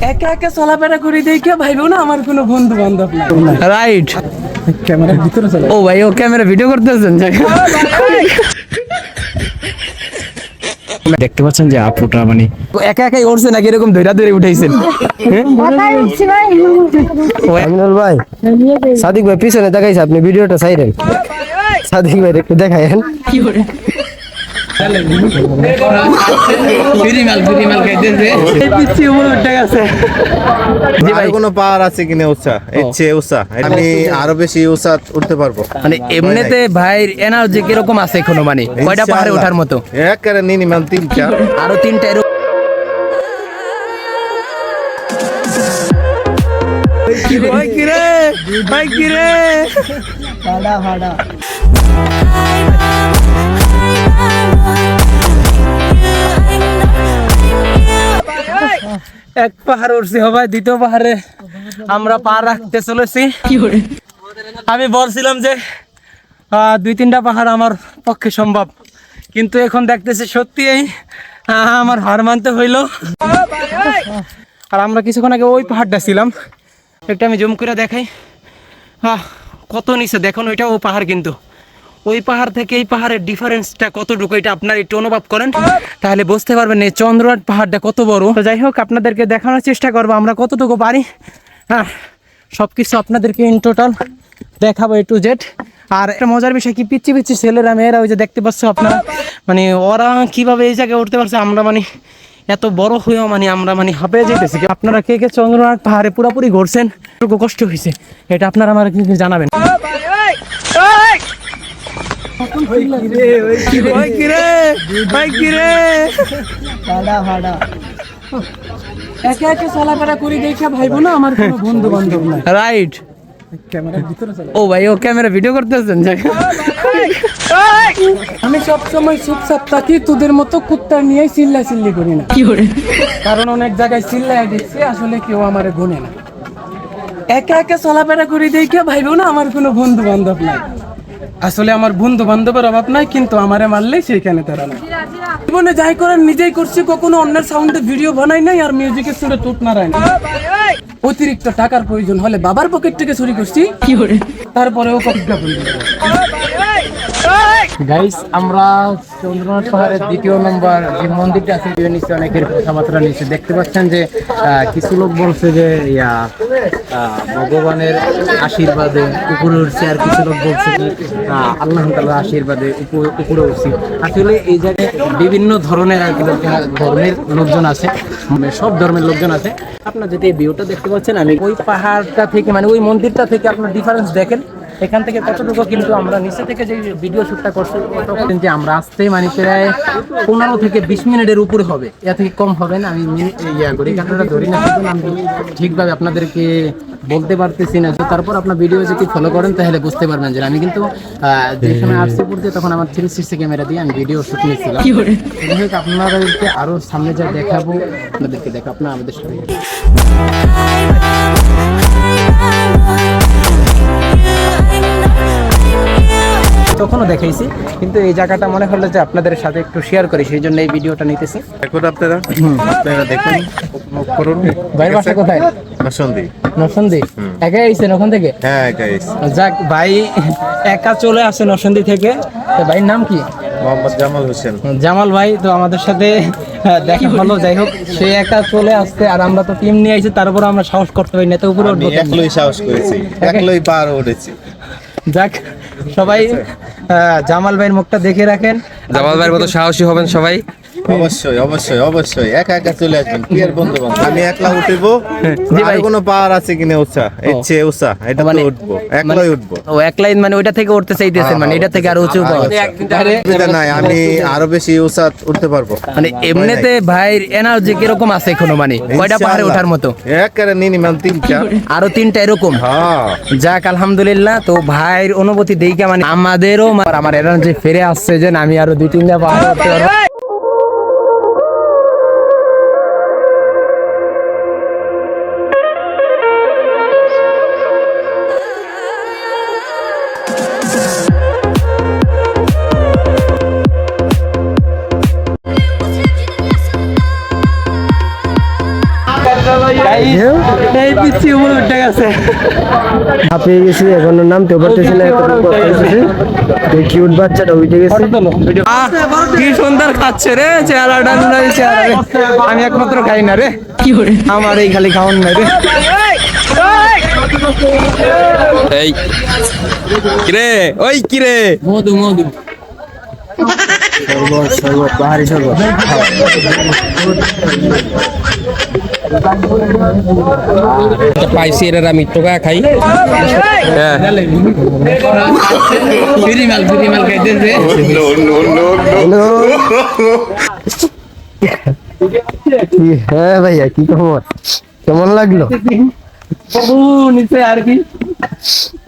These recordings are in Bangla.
একা একা চলাফেরা করে দেখে ভাইবো না আমার কোনো বন্ধু বান্ধব নাই। রাইট, ক্যামেরার ভিতরে চলে। ও ভাই, ও ক্যামেরা ভিডিও করতেছেন। দেখতে পাচ্ছেন যে আপুটা মানে একা একাই উঠছে নাকি এরকম ধৈরা ধরে উঠাইছেন? আমিনুল ভাই, সাদিক ভাই পিছনে দেখাইছে, আপনি ভিডিওটা সাইরেন। সাদিক ভাই একটু দেখায়েন। কোনো পাওয়ার আছে কিনা উঁচা, আমি আরো বেশি উঁচা উঠতে পারবো। মানে এমনিতে ভাইয়ের এনার্জি কিরকম আছে এখনো, মানে কয়টা পাহাড়ে ওঠার মতো? একেবারে মিনিমাম 3টা, আরো 3টা এরকম। এক পাহাড় উঠছি হবে, দ্বিতীয় পাহাড়ে আমরা পা রাখতে চলেছি। আমি বলছিলাম যে 2-3টা পাহাড় আমার পক্ষে সম্ভব, কিন্তু এখন দেখতেছি সত্যি আমার হার মানতে হইল। আর আমরা কিছুক্ষণ আগে ওই পাহাড়টা ছিলাম, একটা আমি জুম করে দেখাই। কত নিচে দেখুন, ওইটাও পাহাড়, কিন্তু ওই পাহাড় থেকে এই পাহাড়ের ডিফারেন্সটা কতটুকু এটা আপনারা একটু অনুভব করেন, তাহলে বুঝতে পারবেন এই চন্দ্রনাথ পাহাড়টা কত বড়। তো যাই হোক, আপনাদেরকে দেখানোর চেষ্টা করবো আমরা কতটুকু পারি। সব কিছু আপনাদেরকে ইন টোটাল দেখাবো A to Z। আর একটা মজার বিষয় কি, পিচ্ছি পিচ্ছি ছেলেরা মেয়েরা ওই যে দেখতে পাচ্ছ আপনারা, মানে ওরা কিভাবে এই জায়গায় উঠতে পারছে, আমরা মানে এত বড় হয়েও মানে আমরা মানে হাঁপিয়ে যেতেছি। আপনারা কে কে চন্দ্রনাথ পাহাড়ে পুরোপুরি ঘুরছেন, একটু কষ্ট হয়েছে, এটা আপনারা আমার জানাবেন। একা একা চলাফেরা করে দেখে ভাইবো না আমার কোনো বন্ধু বান্ধব নাই। রাইট, ক্যামেরার ভিতরে চলে। ও ভাই, ও ক্যামেরা ভিডিও করতেছেন। আমি সবসময় চুপচাপ থাকি, তোদের মতো কুত্তা নিয়ে চিল্লা চিল্লি করি না। কারণ অনেক জায়গায় চিল্লায় দেখছি, আসলে কেউ আমার গুনে না। একা একা চলাফেরা করে দেখে ভাইবো না আমার কোনো বন্ধু বান্ধব নাই। আসলে আমার বন্ধু বান্ধবের অভাব নাই, কিন্তু আমারে মারলেই সেইখানে তারা না। জীবনে যাই করার নিজেই করছি, কখনো অন্যের সাউন্ডে ভিডিও বানাই নাই, আর মিউজিকের সুরে টুট নাড়াই না। অতিরিক্ত টাকার প্রয়োজন হলে বাবার পকেট থেকে চুরি করছি, তারপরেও গাইস, আমরা চন্দ্রনাথ পাহাড়ের 2 নম্বর যে মন্দিরটা আছে নিচে অনেকের কথাবার্তা নিচে দেখতে পাচ্ছেন যে কিছু লোক বলছে যে ভগবানের আশীর্বাদে উপরে উঠছে, আর কিছু লোক বলছে কি আল্লাহ তাআলার আশীর্বাদে উপরে উঠছি। আসলে এই জায়গায় বিভিন্ন ধরনের আর কি ধর্মের লোকজন আছে, মানে সব ধর্মের লোকজন আছে। আপনারা যদি এই ভিউটা দেখতে পাচ্ছেন, আমি ওই পাহাড়টা থেকে মানে ওই মন্দিরটা থেকে আপনার ডিফারেন্স দেখেন এখান থেকে কতটুকু, কিন্তু আমরা নিচে থেকে যে ভিডিও শ্যুটটা করছি যে আমরা আসতে মানে প্রায় 15 থেকে 20 মিনিটের উপরে হবে, এর থেকে কম হবে না। আমি করি কারণটা ধরি না, আমি ঠিকভাবে আপনাদেরকে বলতে পারতেছি না। তো তারপর আপনার ভিডিও যদি ফলো করেন তাহলে বুঝতে পারবেন যে আমি কিন্তু যে সময় আসতে পড়তে তখন আমার 360 ক্যামেরা দিয়ে আমি ভিডিও শ্যুট নিয়েছিলাম। আপনাদেরকে আরো সামনে যা দেখাবো, আপনাদেরকে দেখাবো না আমাদের সাথে। তখনও দেখাইছি, কিন্তু এই জায়গাটা মনে হলো যে আপনাদের সাথে একটু শেয়ার করি, সেই জন্য এই ভিডিওটা নিতেছি। এখন আপনারা দেখুন, করুন। ভাইয়ের বাসা কোথায়? নরসিংদী। একাই আইছেন ওখান থেকে? হ্যাঁ, একাই আইছি। যাক, ভাই একা চলে আসে নরসিংদী থেকে। তো ভাইয়ের নাম কি? মোহাম্মদ জামাল হোসেন। জামাল ভাই তো আমাদের সাথে দেখা হলো। যাই হোক, সে একা চলে আসছে, আর আমরা তো টিম নিয়ে আইছি, তারপর আমরা সাহস করতে পারি না, তো উপরে উঠবো। একলাই সাহস করেছি, একলাই পার উঠেছি। যাক, সবাই জামাল ভাইয়ের মুখটা দেখে রাখেন, জামাল ভাইয়ের মতো সাহসী হবেন সবাই। অবশ্যই অবশ্যই অবশ্যই একা একা চলে আসবেন, কি আর বন্ধু বান্ধব। আমি একলা উঠবো, ভাই। কোনো পাওয়ার আছে কিনা উঁচা, উঁচা এটা তো উঠবো, একলাই উঠবো। ও একলাই মানে ওইটা থেকে উঠতে চাইতেছেন, মানে এটা থেকে আরো উঁচু পাওয়া নাই, আমি আরো বেশি উঁচা উঠতে পারবো। মানে এমনিতে ভাইয়ের এনার্জি কিরকম আছে এখনো, মানে কয়টা পাহাড়ে ওঠার মতো? একেবারে মিনিমাম 3টা, আরো 3টা এরকম। যাক, আলহামদুলিল্লাহ। তো ভাইয়ের অনুভূতি দেখে মানে আমাদেরও আমার এনার্জি ফিরে আসছে যে আমি আরো 2-3টা পাহাড়ে উঠতে পারবো। এই পিচ্ছি উপরে উঠে গেছে। হাঁপিয়ে গেছি, এখন নামতেও পারতেছি না, কিউট বাচ্চাটা উঠে গেছে। কি সুন্দর খাচ্ছে রে, চেহারাটা চেহারা রে। আমি একমাত্র খাই না রে, আমার এই খালি খাওয়ান নাই রে। এই কিরে, ওই কিরে, মধু মধু পাহাড়ি শরবত পাইছি এর আমি টোকা খাই। হ্যাঁ বিরিমাল খাইতেছে। হ্যাঁ ভাইয়া, কি খবর, কেমন লাগলো? নিচে আর কি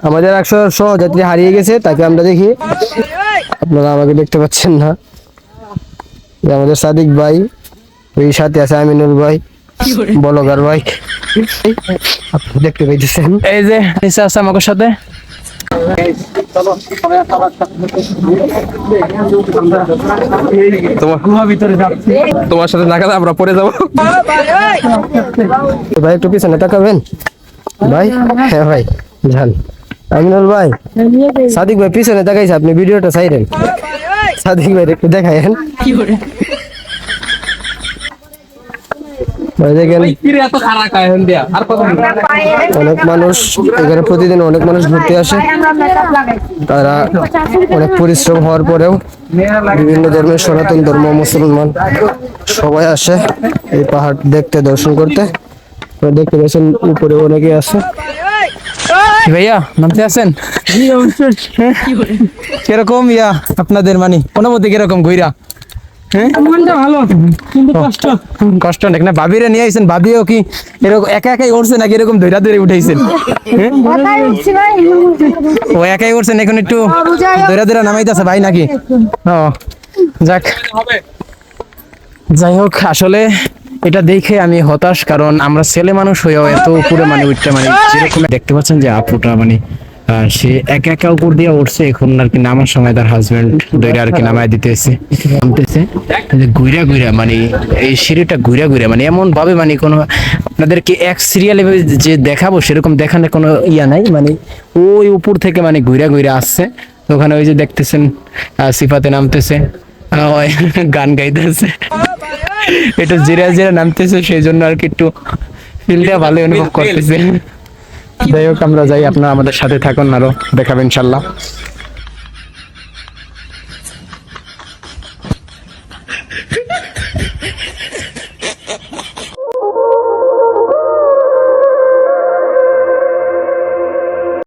আমাদের 100 সহযাত্রী হারিয়ে গেছে, তাকে আমরা দেখি। আপনারা আমাকে দেখতে পাচ্ছেন না, এই আমাদের সাদিক ভাই, ওই সাথে আছে আমিনুল ভাই, বলগার ভাই, আপনি দেখতে পাইতেছেন। এই যে নিচে আছে আমাদের সাথে। তোমার সাথে না গেলে আমরা পড়ে যাবো। ভাই একটু পিছনে তাকাবেন ভাই। হ্যাঁ ভাই যান। আমিনুল ভাই, সাদিক ভাই পিছনে তাকাইছে, আপনি ভিডিওটা ছাইরেন। সাদিক ভাই একটু দেখায়েন। ভাই দেখেন, অনেক মানুষ এখানে প্রতিদিন অনেক মানুষ ঘুরতে আসে। তারা অনেক পরিশ্রম হওয়ার পরেও বিভিন্ন ধর্মের, সনাতন ধর্ম, মুসলমান সবাই আসে এই পাহাড় দেখতে, দর্শন করতে। আপনারা দেখতে পাচ্ছেন উপরে অনেকে আছে। ভাইয়া নামতে আছেন? কিরকম আপনাদের মানে অনুমতি কিরকম ঘুরা? ভালো, কিন্তু কষ্ট অনেক না। ভাবিরে নিয়ে আইছেন, ভাবিও কি এরকম একা একাই উঠছে নাকি এরকম ধৈরা ধরে উঠাইছেন? ও একাই উঠছেন, এখন একটু ধৈরা ধৈরা নামাইতেছে ভাই নাকি? ও যাক, যাই হোক, আসলে এটা দেখে আমি হতাশ, কারণ আমরা ছেলে মানুষ হয়েও এত উপরে মানে উঠতে মানে যেরকম দেখতে পাচ্ছেন যে আপুটা মানে সে একা একা উপর দিয়ে উঠছে। এখন আর কি নামার সময় তার হাজবেন্ড দইরা আর কি নামায় দিতেছে, নামতেছে ঘুরা ঘুরা, মানে এই সিঁড়িটা ঘুরা ঘুরা, মানে এমন ভাবে মানে কোনো আপনাদেরকে এক সিরিয়ালে যে দেখাবো সেরকম দেখানোর কোনো ইয়া নাই, মানে ওই উপর থেকে মানে ঘুরা ঘুরা আসছে। তো ওখানে ওই যে দেখতেছেন সিফাতে নামতেছে, ওই গান গাইতেছে, এটা জিরা জিরা নামতেছে, সেই জন্য আর কি একটু ফিলটা ভালো অনুভব করতেছে। যাই হোক, আমরা যাই, আপনারা আমাদের সাথে থাকুন, আরো দেখাবেন ইনশাল্লাহ।